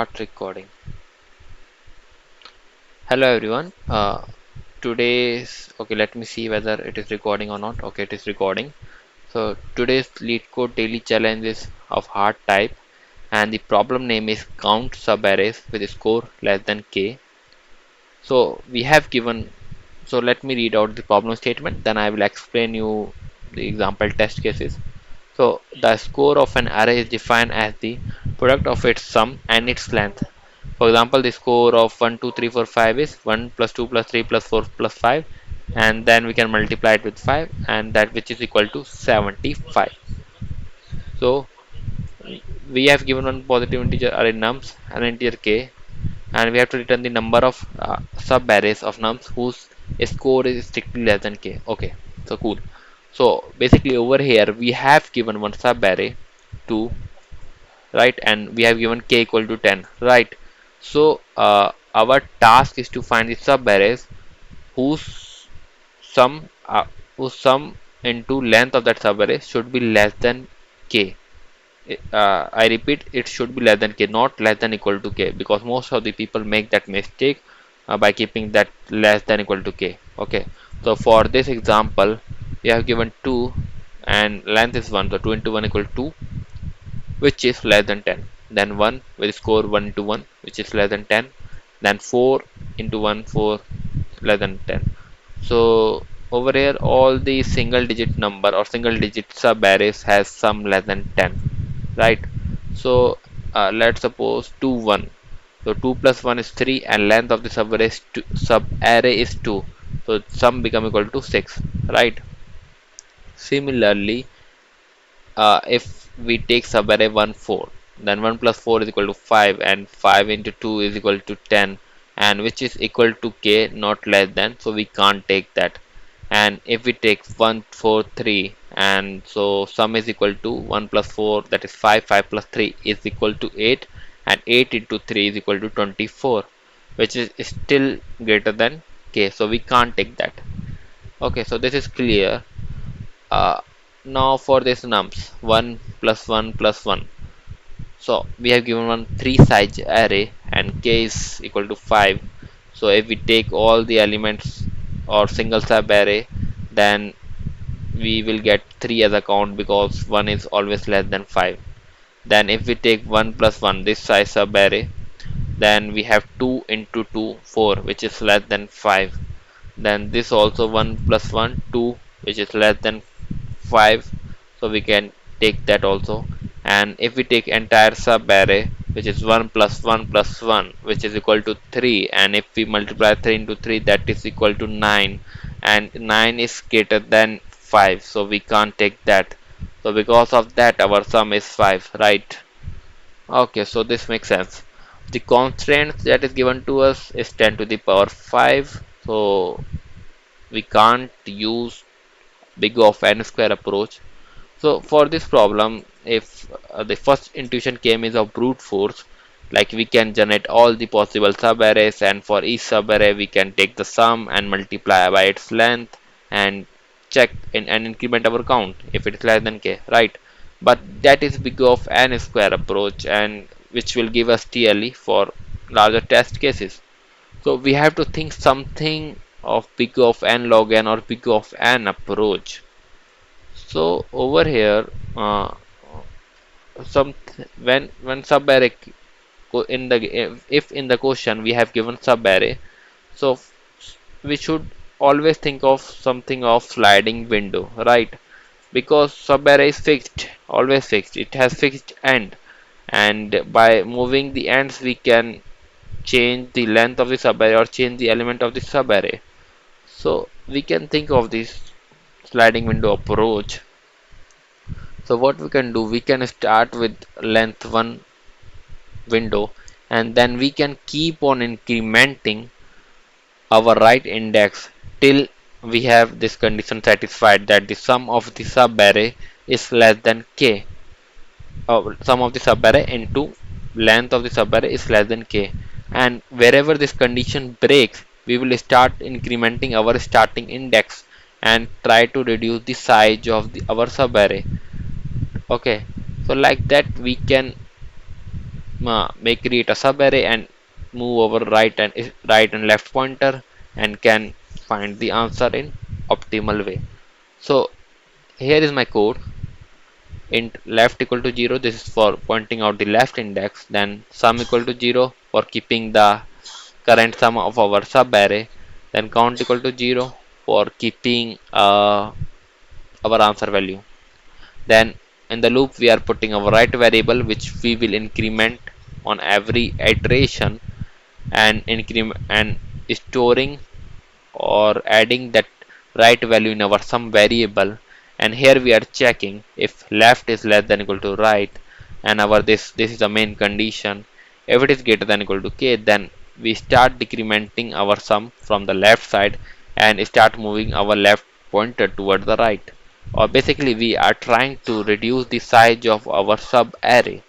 Start recording. Hello everyone. Today's okay. Let me see whether it is recording or not. Okay, it is recording. So today's lead code daily challenge is of hard type, and the problem name is count subarrays with a score less than k. So we have given. So let me read out the problem statement. Then I will explain you the example test cases. So the score of an array is defined as the product of its sum and its length. For example, the score of 1, 2, 3, 4, 5 is 1 plus 2 plus 3 plus 4 plus 5, and then we can multiply it with 5, and that which is equal to 75. So we have given one positive integer array nums and integer k, and we have to return the number of sub arrays of nums whose score is strictly less than k. Okay, so cool. So basically over here we have given one sub array 2, right, and we have given k equal to 10, right. So our task is to find the sub arrays whose sum whose sum into length of that sub array should be less than k. I repeat, it should be less than k, not less than equal to k, because most of the people make that mistake by keeping that less than equal to k. Okay, so for this example we have given 2 and length is 1, so 2 into 1 equal to 2, which is less than 10. Then 1 will score 1 into 1, which is less than 10. Then 4 into 1, 4 less than 10. So over here all the single digit number or single digit sub arrays has sum less than 10, right. So let's suppose 2 1. So 2 plus 1 is 3, and length of the sub array is 2, so sum become equal to 6, right. Similarly, if we take subarray 1 4, then 1 plus 4 is equal to 5, and 5 into 2 is equal to 10, and which is equal to k, not less than, so we can't take that. And if we take 1 4 3, and so sum is equal to 1 plus 4, that is 5, 5 plus 3 is equal to 8, and 8 into 3 is equal to 24, which is still greater than k, so we can't take that. Okay, so this is clear. uh, Now for this nums 1 plus 1 plus 1, so we have given one 3 size array and k is equal to 5. So if we take all the elements or single sub array, then we will get 3 as a count, because 1 is always less than 5. Then if we take 1 plus 1 this size sub array, then we have 2 into 2 4, which is less than 5. Then this also 1 plus 1 2, which is less than 5, so we can take that also. And if we take entire sub array, which is 1 plus 1 plus 1, which is equal to 3, and if we multiply 3 into 3, that is equal to 9, and 9 is greater than 5, so we can't take that. So because of that our sum is 5, right. Okay, so this makes sense. The constraint that is given to us is 10 to the power 5, so we can't use big of n square approach. So for this problem, if the first intuition came is of brute force, like we can generate all the possible subarrays, and for each subarray we can take the sum and multiply by its length and check in and increment our count if it is less than k, right. But that is big of n square approach, and which will give us TLE for larger test cases. So we have to think something of big of n log n or big of n approach. So over here, some when sub array in the if in the question we have given sub array, so we should always think of something of sliding window, right. Because sub array is fixed, always fixed, it has fixed end, and by moving the ends we can change the length of the sub array or change the element of the sub array. So we can think of this sliding window approach. So what we can do, we can start with length 1 window, and then we can keep on incrementing our right index till we have this condition satisfied that the sum of the sub array is less than k, sum of the sub array into length of the sub array is less than k, and wherever this condition breaks we will start incrementing our starting index and try to reduce the size of our sub array. Okay, so like that we can make create a subarray and move over right and left pointer and can find the answer in optimal way. So here is my code. Int left equal to 0, this is for pointing out the left index, then sum equal to 0 for keeping the current sum of our sub array, then count equal to 0 for keeping our answer value. Then in the loop we are putting our right variable which we will increment on every iteration and increment and storing or adding that right value in our sum variable. And here we are checking if left is less than equal to right, and our this is the main condition. If it is greater than equal to k, then we start decrementing our sum from the left side and start moving our left pointer toward the right, or basically we are trying to reduce the size of our sub array.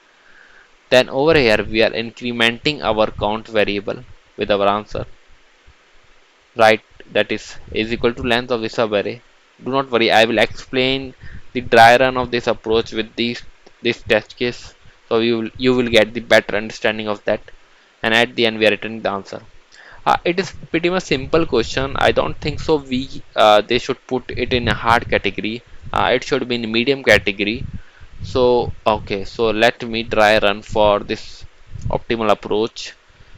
Then over here we are incrementing our count variable with our answer, right, that is equal to length of the subarray. Do not worry, I will explain the dry run of this approach with this test case, so you will get the better understanding of that. And at the end we are returning the answer. It is pretty much simple question. I don't think so we they should put it in a hard category. It should be in medium category. So okay, so let me dry run for this optimal approach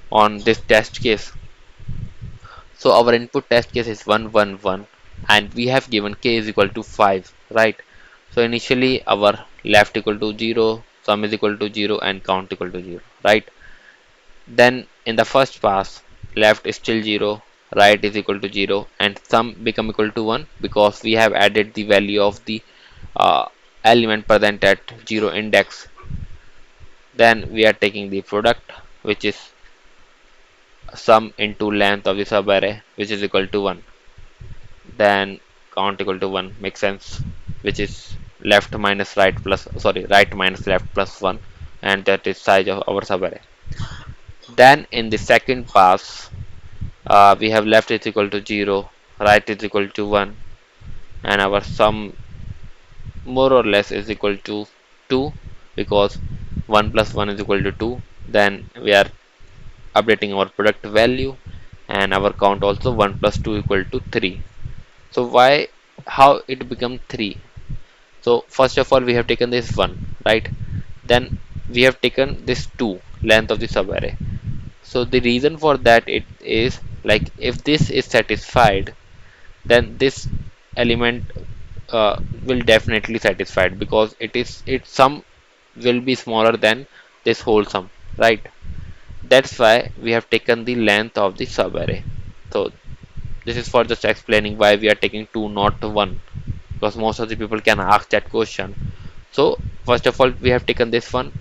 on this test case. So our input test case is 111 and we have given k is equal to 5, right? So initially our left equal to 0, sum is equal to 0 and count equal to 0, right? Then in the first pass, left is still 0, right is equal to 0 and sum become equal to 1 because we have added the value of the uh, element present at 0 index. Then we are taking the product which is sum into length of the subarray which is equal to 1. Then count equal to 1 makes sense, which is left minus right plus, sorry, right minus left plus 1, and that is size of our subarray. Then in the second pass we have left is equal to 0, right is equal to 1, and our sum more or less is equal to 2 because 1 plus 1 is equal to 2. Then we are updating our product value and our count also 1 plus 2 equal to 3. So why, how it become 3? So first of all we have taken this 1, right? Then we have taken this 2 length of the subarray. So the reason for that it is like if this is satisfied, then this element will definitely satisfied because its sum will be smaller than this whole sum, right? That's why we have taken the length of the subarray. So this is for just explaining why we are taking 2 not 1, because most of the people can ask that question. So first of all we have taken this one,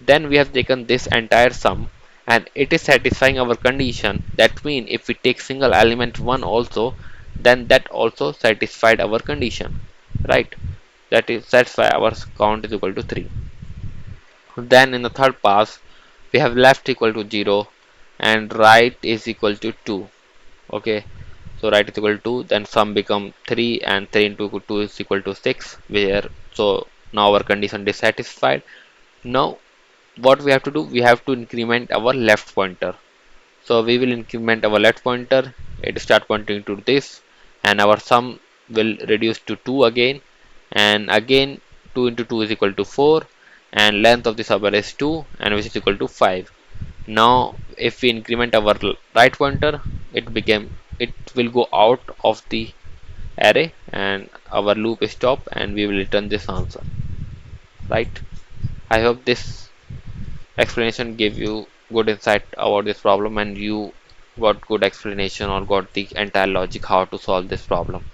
then we have taken this entire sum, and it is satisfying our condition. That means if we take single element 1 also, then that also satisfied our condition, right? That's why our count is equal to 3. Then in the third pass we have left equal to 0 and right is equal to 2. Okay, so right is equal to, then sum become 3 and 3 into 2 is equal to 6, where so now our condition is satisfied. Now what we have to do, we have to increment our left pointer. So we will increment our left pointer, it start pointing to this, and our sum will reduce to 2 again, and again 2 into 2 is equal to 4, and length of the subarray is 2 and which is equal to 5. Now if we increment our right pointer, it will go out of the array and our loop is stop and we will return this answer, right? I hope this explanation gave you good insight about this problem and you got good explanation or got the entire logic how to solve this problem.